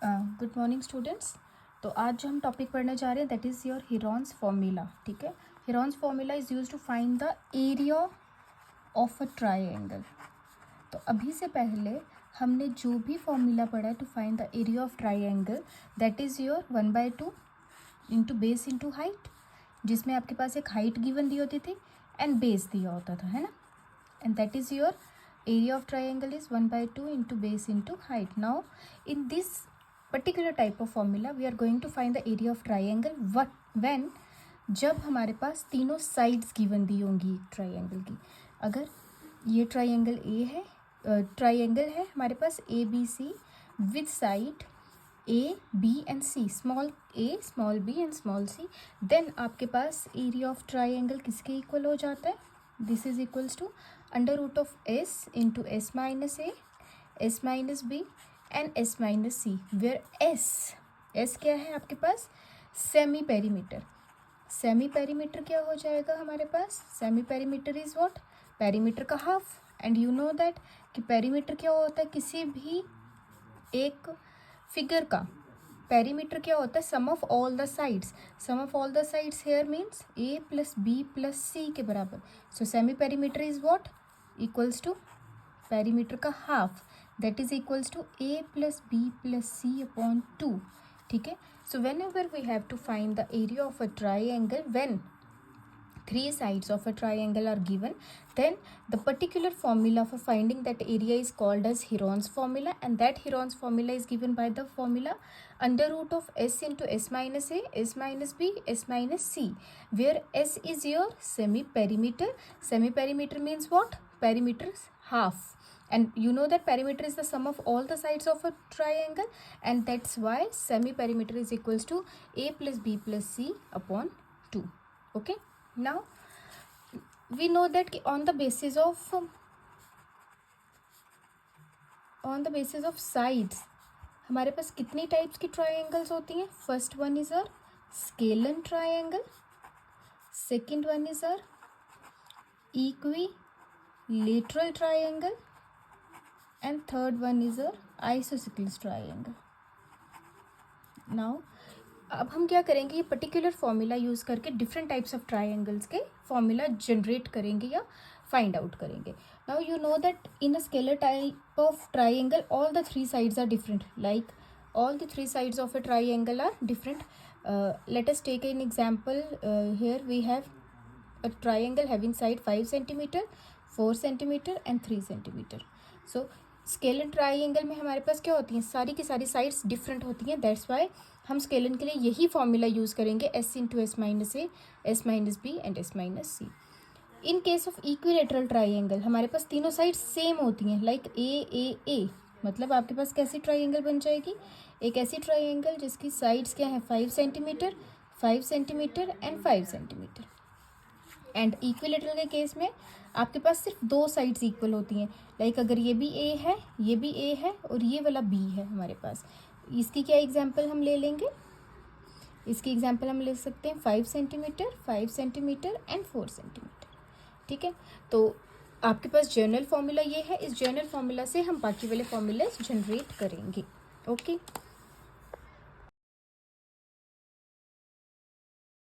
Good morning students. तो आज जो हम टॉपिक पढ़ने जा रहे हैं that is your Heron's formula. ठीक है, Heron's formula is use to find the area of a triangle. तो अभी से पहले हमने जो भी फॉर्मूला पढ़ा है to find the area of triangle that is your 1/2 into base into height, जिसमें आपके पास एक हाइट गिवन दी होती थी एंड बेस दिया होता था, है ना। And that is your area of triangle is 1/2 into base into height. Now in this particular type of formula we are going to find the area of triangle when जब हमारे पास तीनों sides given दी होंगी triangle की। अगर ये triangle A है, triangle है हमारे पास ABC with side A, B and C, small a, small b and small c, then आपके पास area of triangle किसके इक्वल हो जाता है? This is equals to under root of s into S minus A, S minus B and S minus C, where S क्या है आपके पास? Semi perimeter. सेमी पेरीमीटर क्या हो जाएगा हमारे पास? Semi perimeter is what? Perimeter का half. And you know that कि पेरीमीटर क्या होता है? किसी भी एक फिगर का पेरीमीटर क्या होता है? Sum of all the sides. Sum of all the sides here means A plus B plus C के बराबर। So semi perimeter is what? Equals to perimeter का half, that is equals to A plus B plus C upon 2। ठीक है, so whenever we have to find the area of a triangle when three sides of a triangle are given, then the particular formula for finding that area is called as Heron's formula, and that Heron's formula is given by the formula under root of s into s minus a, s minus b, s minus c, where s is your semi perimeter. Semi perimeter means what? Perimeter is half, and you know that perimeter is the sum of all the sides of a triangle, and that's why semi perimeter is equals to a plus b plus c upon 2. Okay, now we know that on the basis of sides हमारे पास कितनी types की triangles होती हैं? First one is are scalene triangle, second one is are equilateral triangle and third one is are isosceles triangle. Now अब हम क्या करेंगे? ये पर्टिकुलर फॉर्मूला यूज़ करके डिफरेंट टाइप्स ऑफ ट्राइंगल्स के फॉर्मूला जनरेट करेंगे या फाइंड आउट करेंगे। Now you know that in a scalar type of triangle all the three sides are different, like all the three sides of a triangle are different. Let us take an example. Here we have a triangle having side 5 centimeter, 4 centimeter and 3 centimeter. So scalene triangle में हमारे पास क्या होती हैं? सारी की सारी sides different होती हैं, दैट्स वाई हम स्केलन के लिए यही फॉर्मूला यूज़ करेंगे, S into S minus A, S minus B and S minus C. In case of equilateral triangle हमारे पास तीनों साइड सेम होती हैं, लाइक ए, मतलब आपके पास कैसी ट्राइंगल बन जाएगी? एक ऐसी ट्राइंगल जिसकी साइड्स क्या है? 5 centimetre, 5 centimetre and 5 centimetre. And equilateral के केस में आपके पास सिर्फ दो साइड्स इक्वल होती हैं, लाइक अगर ये भी ए है, ये भी ए है और ये वाला बी है हमारे पास। इसकी क्या एग्जांपल हम ले लेंगे? इसकी एग्जांपल हम ले सकते हैं 5 सेंटीमीटर, 5 सेंटीमीटर एंड 4 सेंटीमीटर। ठीक है, तो आपके पास जनरल फॉर्मूला ये है, इस जनरल फॉर्मूला से हम बाकी वाले फॉर्मूलाज जनरेट करेंगे। ओके।